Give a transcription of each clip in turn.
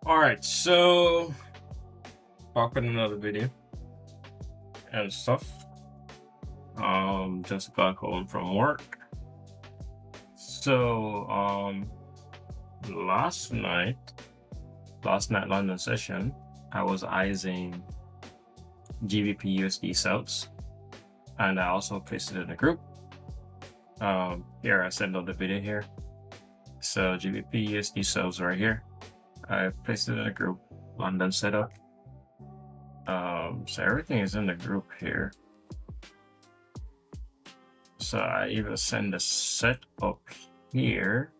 All right, so back with another video and stuff. Just got home from work. So last night London session, I was eyeing GBPUSD cells, and I also pasted it in the group. Here I sent out the video here. So GBPUSD cells right here. I placed it in a group, London setup. So everything is in the group here. So I even send the setup here.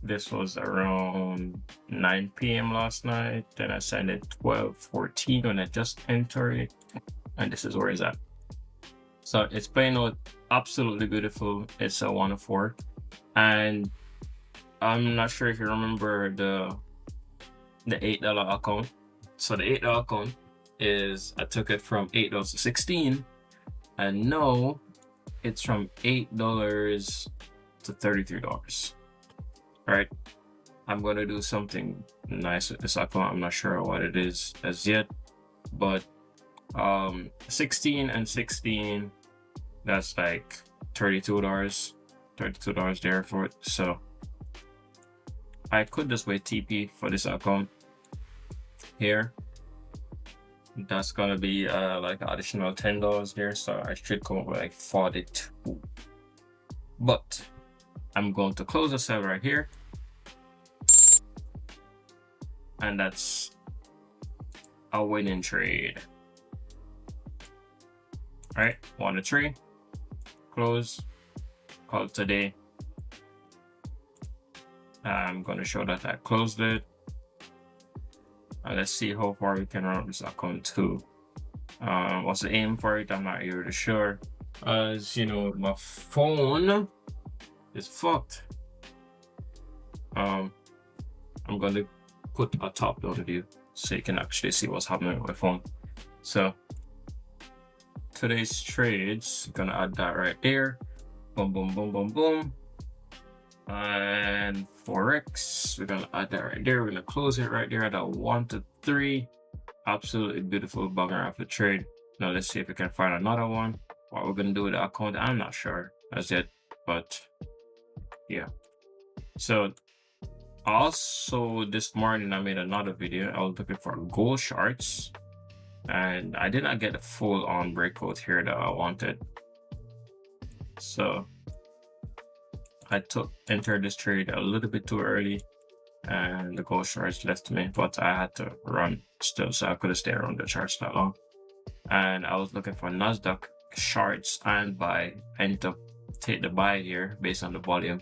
This was around 9 p.m. last night. Then I sent it 12:14 when I just entered it, and this is where it's at. So it's playing out absolutely beautiful. It's a 104, and I'm not sure if you remember the $8 account. So the $8 account is, I took it from $8 to 16, and now it's from $8 to $33. Right? I'm gonna do something nice with this account. I'm not sure what it is as yet, but 16 and 16, that's like $32 there for it. So I could just wait TP for this account here. That's gonna be like additional $10 there, so I should come up with like 42. But I'm going to close the sale right here, and that's a winning trade. All right, 1 to 3, close, call it today. I'm going to show that I closed it. Let's see how far we can run this account too. What's the aim for it? I'm not really sure. As you know, my phone is fucked. I'm going to put a top down view so you can actually see what's happening with my phone. So today's trades, gonna add that right there. Boom, boom, boom, boom, boom. And Forex, we're gonna add that right there. We're gonna close it right there at a 1 to 3. Absolutely beautiful banger of the trade. Now let's see if we can find another one. What we're gonna do with the account, I'm not sure as yet, but yeah. So also this morning I made another video. I was looking for gold charts, and I did not get the full on breakout here that I wanted. So I entered this trade a little bit too early, and the gold charts left me, but I had to run still, so I couldn't stay around the charts that long. And I was looking for NASDAQ charts and buy. I ended up take the buy here based on the volume.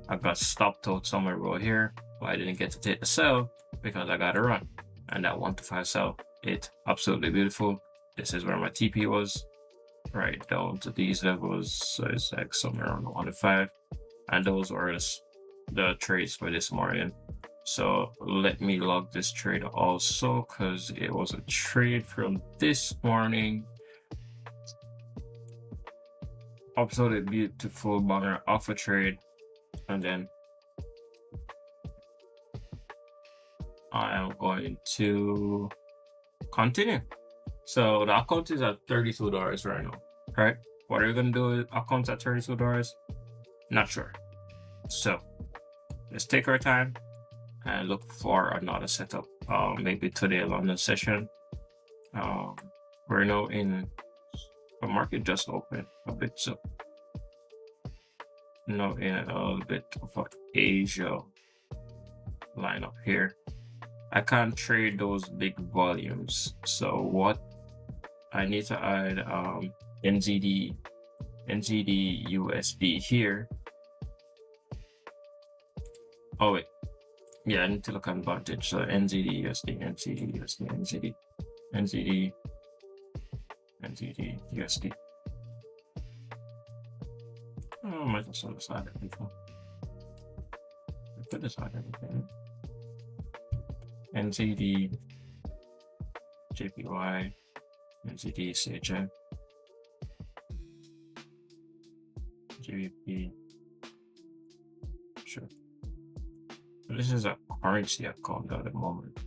I got stopped out somewhere over here, but I didn't get to take the sell because I got to run. And that 1 to 5 sell, it absolutely beautiful. This is where my TP was, right down to these levels. So it's like somewhere around 1 to 5. And those were the trades for this morning. So let me log this trade also, because it was a trade from this morning. Absolutely beautiful banger off a trade. And then I am going to continue. So the account is at $32 right now, right? What are you gonna do with accounts at $32? Not sure. So let's take our time and look for another setup. Maybe today London session. We're now in the market just opened a bit, so now in a little bit of an Asia lineup here. I can't trade those big volumes, so what I need to add NZD-USD here. Oh wait, yeah, I need to look at advantage. So NZD-USD, NZD-USD, NZD-USD. Oh, I might as well decide everything. I could decide everything. NZD, JPY, NZD, CHF, GBP, sure. This is a currency account at the moment.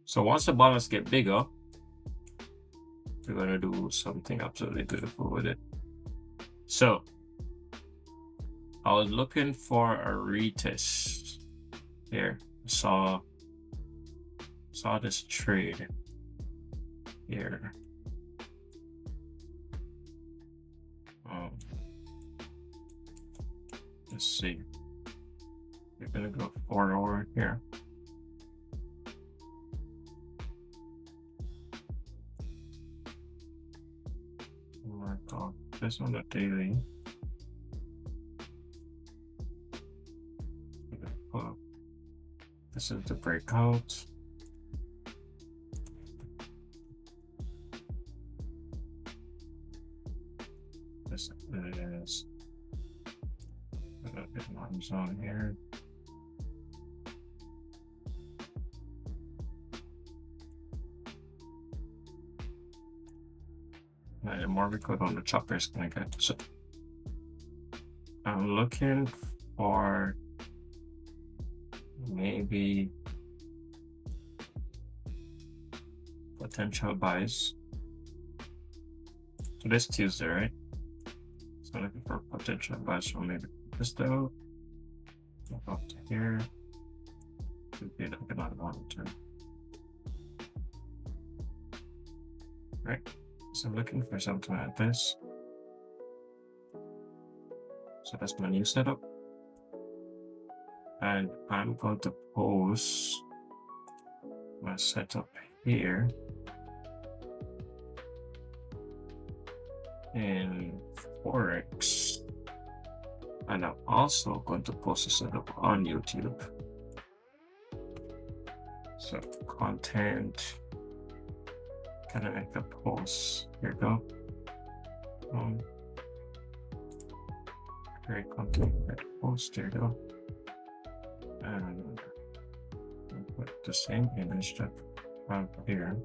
So once the balance get bigger, we're gonna do something absolutely beautiful with it. So I was looking for a retest here. Saw this trade here. Let's see. We're gonna go forward here. Mark off this on the daily. This is the breakout. This is a bit more zone here. The more we go on the chopper is gonna get. So I'm looking for maybe potential buys. So this Tuesday, right? So I'm looking for potential buys from maybe this though. Up to here. Could be like another long term. Right. So I'm looking for something like this. So that's my new setup. And I'm going to post my setup here in Forex. And I'm also going to post a setup on YouTube. So content, kind of make a post. Here we go. Create content, post, there you go. And I'll put the same image that I have here.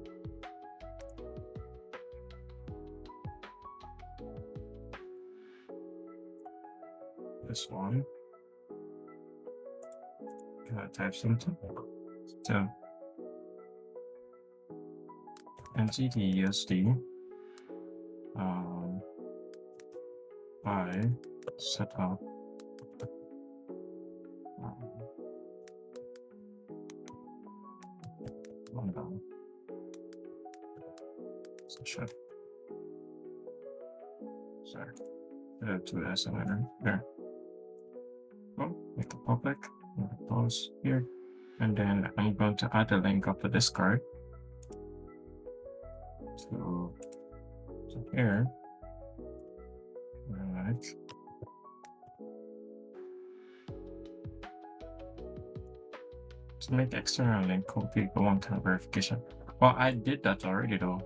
This one. Can I type something? So GBPUSD. I set up one down. So sure. Sorry. To the SLR there. Oh, make it public. Pause here. And then I'm going to add a link of the Discord to here. All right. To make external link complete for one-time verification. Well, I did that already though.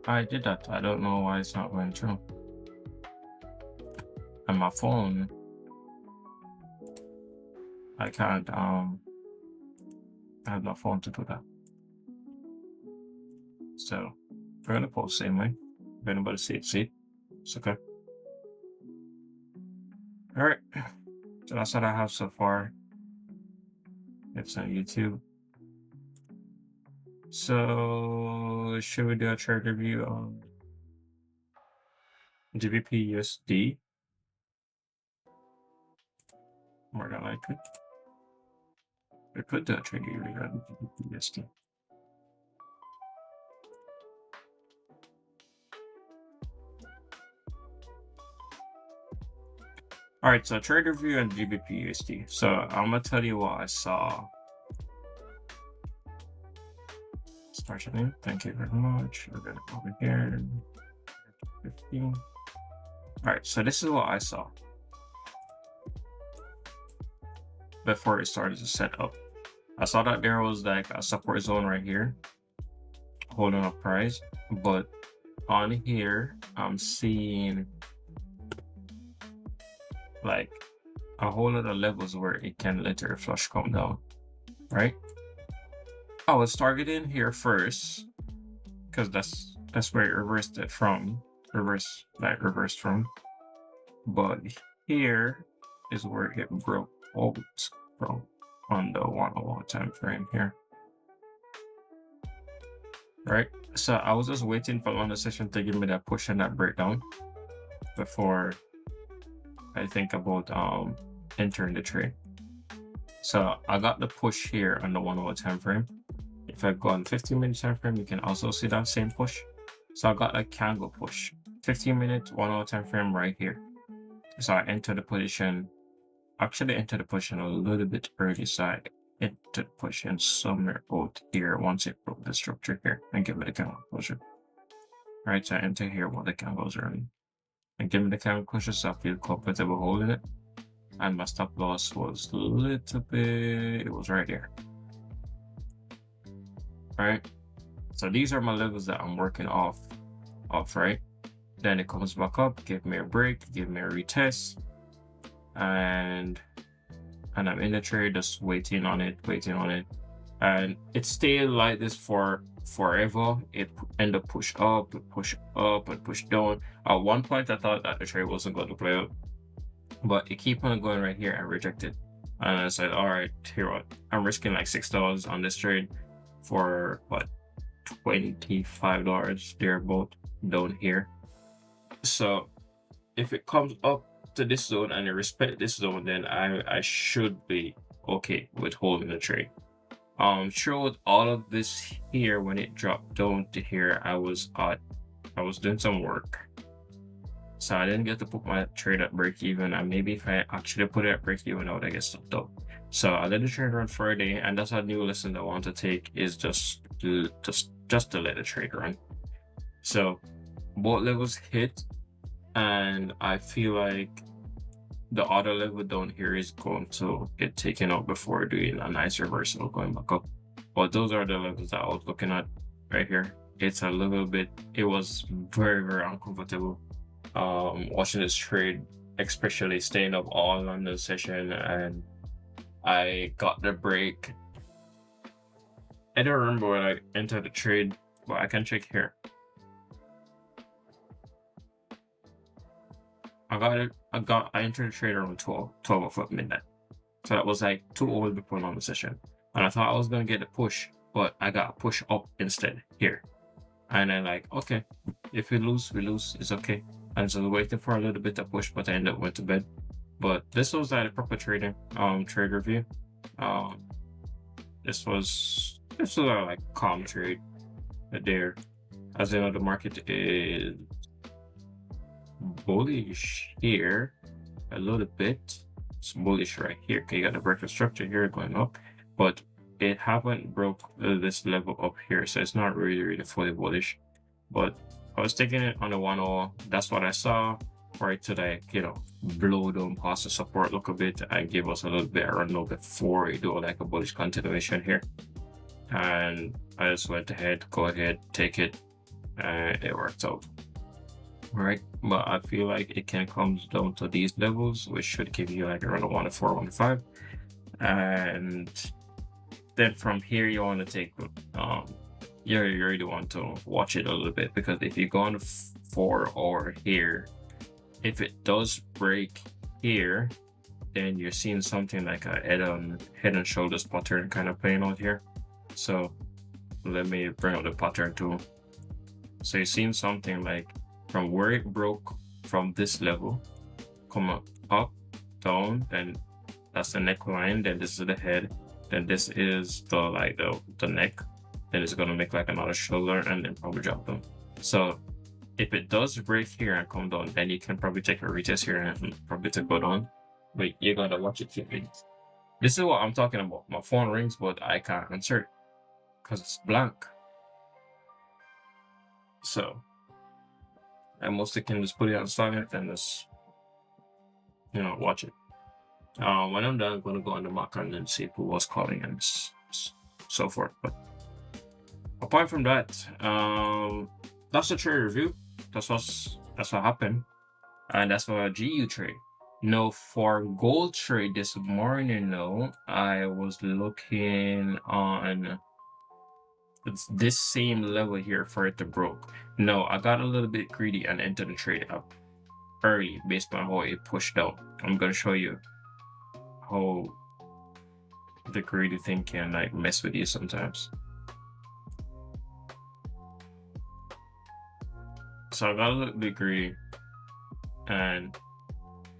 I did that. I don't know why it's not going through. And my phone, I can't I have my phone to do that. So we're gonna post same way. If anybody see it, it's okay. All right, so that's what I have so far. It's on YouTube. So should we do a chart review on GBPUSD? More than likely. We could do a trade review on GBPUSD. All right, so trade review on GBPUSD. So I'm gonna tell you what I saw. Partially. Thank you very much. We're gonna go over here. 15. All right, so this is what I saw before it started to set up. I saw that there was like a support zone right here, holding up price, but on here I'm seeing like a whole lot of levels where it can later flush come down, right? I was targeting here first because that's That's where it reversed it from. Reversed from. But here is where it broke out from on the 101 time frame here. Right? So I was just waiting for London session to give me that push and that breakdown before I think about entering the trade. So I got the push here on the 1 hour time frame. If I go on 15-minute time frame, you can also see that same push. So I got a candle push, 15-minute 1 hour time frame right here. So I entered the position, actually entered the position a little bit early, so I entered the position somewhere out here once it broke the structure here and give me the candle closure. Right, so I enter here while the candles are early and give me the candle closure, so I feel comfortable holding it. And my stop loss was a little bit, it was right there. Right? So these are my levels that I'm working off, right? Then it comes back up, give me a break, give me a retest. And I'm in the trade, just waiting on it. And it stayed like this for forever. It ended up push up, and push down. At one point, I thought that the trade wasn't going to play out, but it keep on going right here and rejected. And I said, all right, here what? I'm risking like $6 on this trade for what, $25 thereabout down here. So if it comes up to this zone and I respect this zone, then I should be okay with holding the trade. Throughout all of this here, when it dropped down to here, I was doing some work, so I didn't get to put my trade at break even, and maybe if I actually put it at break even, I would get stopped up. So I let the trade run for a day, and that's a new lesson that I want to take, is just to let the trade run. So both levels hit, and I feel like the other level down here is going to get taken out before doing a nice reversal going back up. But those are the levels that I was looking at right here. It's a little bit, it was very, very uncomfortable watching this trade, especially staying up all on the session. And I got the break. I don't remember when I entered the trade, but I can check here. I entered the trade around 12 o'clock midnight. So that was like 2 hours before normal session. And I thought I was gonna get a push, but I got a push up instead here. And I'm like, okay, if we lose, we lose, it's okay. And so waiting for a little bit of push, but I ended up went to bed. But this was like a proper trading trade review. This was a like calm trade there. As you know, the market is bullish here a little bit. It's bullish right here. Okay, you got the breakfast structure here going up, but it haven't broke this level up here, so it's not really fully bullish. But I was taking it on the 1 hour. That's what I saw for it to, like, you know, blow down past the support look a bit and give us a little bit around low before it do like a bullish continuation here. And I just went ahead, go ahead, take it, and it worked out. Right, but I feel like it can come down to these levels, which should give you like around a 1-4, 1-5, and then from here you want to take you really want to watch it a little bit, because if you go on 4 hour here, if it does break here, then you're seeing something like a head and shoulders pattern kind of playing out here. So let me bring up the pattern tool. So you're seeing something like from where it broke from this level, come up, down, then that's the neckline, then this is the head, then this is the neck, then it's gonna make like another shoulder and then probably drop them. So if it does break here and come down, then you can probably take a retest here and probably to go down, but you're gonna watch it keep it. This is what I'm talking about. My phone rings, but I can't answer it because it's blank. So I mostly can just put it on silent and just, you know, watch it. When I'm done, I'm gonna go on the Mac and then see who was calling and so forth. But apart from that, that's the trade review. That's what happened, and that's my GU trade. Now for gold trade this morning, though, I was looking on it's this same level here for it to broke. No, I got a little bit greedy and entered the trade up early based on how it pushed out. I'm gonna show you how the greedy thing can like mess with you sometimes. So I got a little bit greedy and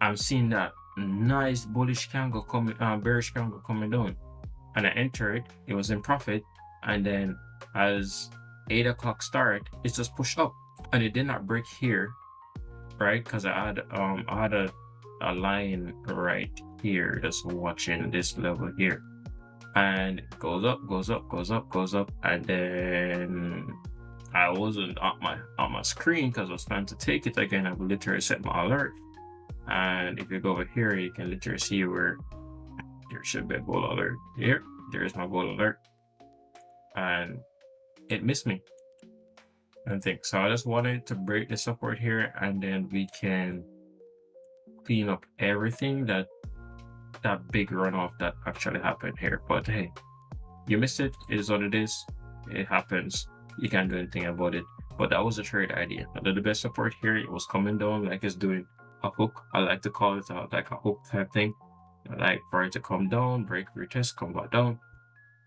I'm seeing that nice bullish candle coming, bearish candle coming down, and I entered. It was in profit, and then as 8 o'clock start, it just pushed up, and it did not break here, right? Because I had a line right here just watching this level here, and it goes up, goes up, goes up, goes up, and then I wasn't on my screen because I was trying to take it again. I would literally set my alert. And if you go over here, you can literally see where there should be a bull alert. Here, there's my bull alert. And it missed me. I think so. I just wanted to break the support here, and then we can clean up everything that big runoff that actually happened here. But hey, you missed it. It is what it is. It happens. You can't do anything about it. But that was a trade idea. Under the best support here, it was coming down like it's doing a hook. I like to call it like a hook type thing. I like for it to come down, break, retest, come back down.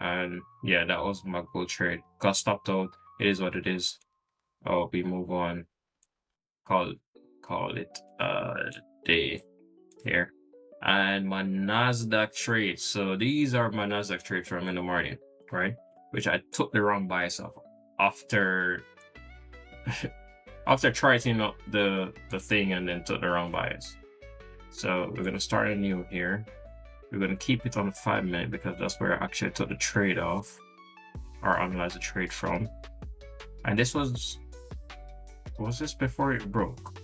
And yeah, that was my goal trade. Got stopped out. It is what it is. Oh, we move on. Call it day here. And my Nasdaq trades. So these are my Nasdaq trades from in the morning, right? Which I took the wrong bias off after after trying up the thing and then took the wrong bias. So we're gonna start anew here. We're gonna keep it on the 5 minute because that's where I actually took the trade off or analyze the trade from. And this was this before it broke?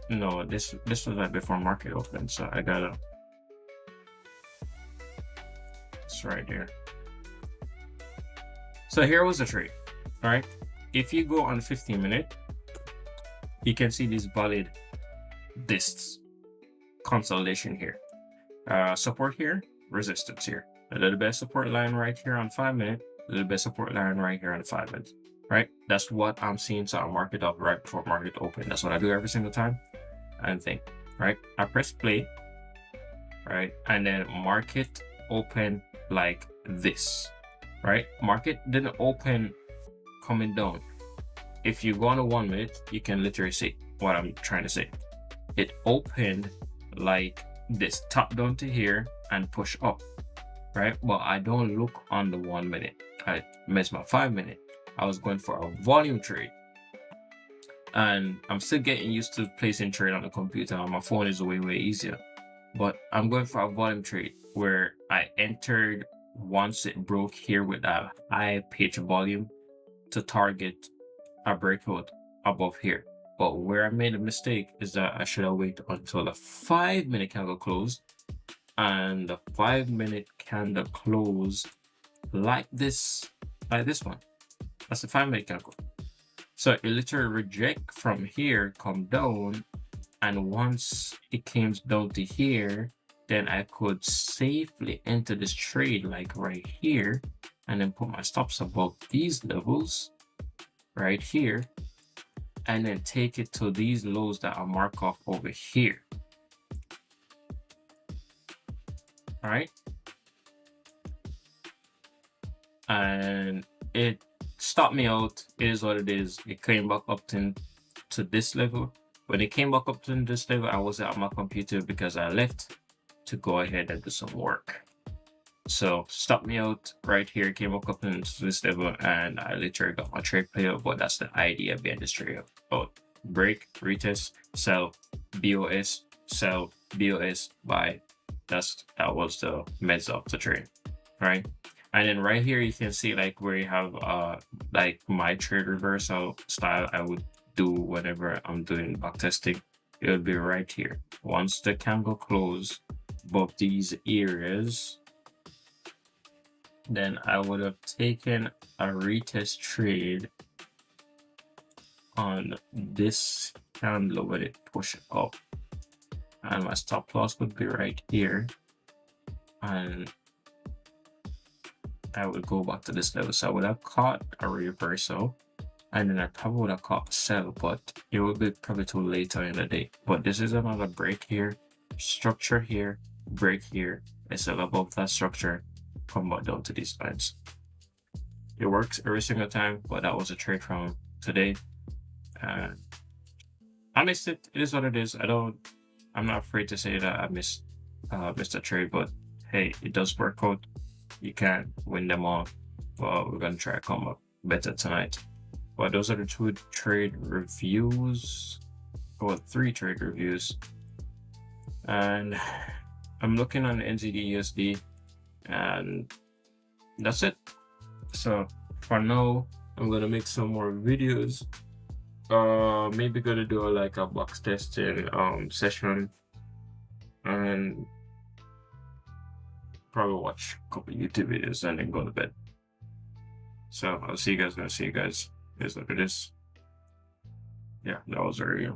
No, this was like before market opened. So I gotta, it's right here. So here was the trade. All right. If you go on 15 minute, you can see this valid this consolidation here. Support here, resistance here. A little bit of support line right here on 5 minute, a little bit of support line right here on 5 minutes, right? That's what I'm seeing. So I mark it up right before market open. That's what I do every single time. And think, right? I press play, right? And then market open like this, right? Market didn't open coming down. If you go on a 1 minute, you can literally see what I'm trying to say. It opened like this, top down to here and push up, right? But I don't look on the 1 minute. I missed my 5 minute. I was going for a volume trade, and I'm still getting used to placing trade on the computer. On my phone is way easier, but I'm going for a volume trade where I entered once it broke here with a high pitch volume to target a breakout above here. But where I made a mistake is that I should have waited until the 5 minute candle closed, and the 5 minute candle closed like this one. That's the 5 minute candle. So it literally reject from here, come down, and once it came down to here, then I could safely enter this trade like right here, and then put my stops above these levels right here, and then take it to these lows that I mark off over here. All right. And it stopped me out. It is what it is. It came back up to this level. When it came back up to this level, I was at my computer because I left to go ahead and do some work. So stopped me out right here, came back up into this level, and I literally got my trade play out. But that's the idea behind this trade. Oh, break, retest, sell, BOS, sell, BOS, buy. That was the meds of the trade, right? And then right here you can see like where you have like my trade reversal style I would do whenever I'm doing back testing. It would be right here. Once the candle close above these areas, then I would have taken a retest trade on this candle when it pushed up, and my stop loss would be right here, and I would go back to this level. So I would have caught a reversal, and then I probably would have caught a sell, but it would be probably too later in the day. But this is another break here, structure here, break here, a sell above that structure, come back down to these lines. It works every single time, but that was a trade from today. I missed it. It is what it is. I'm not afraid to say that I missed a trade, but hey, it does work out. You can't win them all. Well, we're gonna try to come up better tonight. But those are the 2 trade reviews, or 3 trade reviews. And I'm looking on NZD-USD, and that's it. So for now, I'm gonna make some more videos. Maybe gonna do like a box testing session, and probably watch a couple YouTube videos and then go to bed. So I'll see you guys when I see you guys. Here's look at this. Yeah, that was very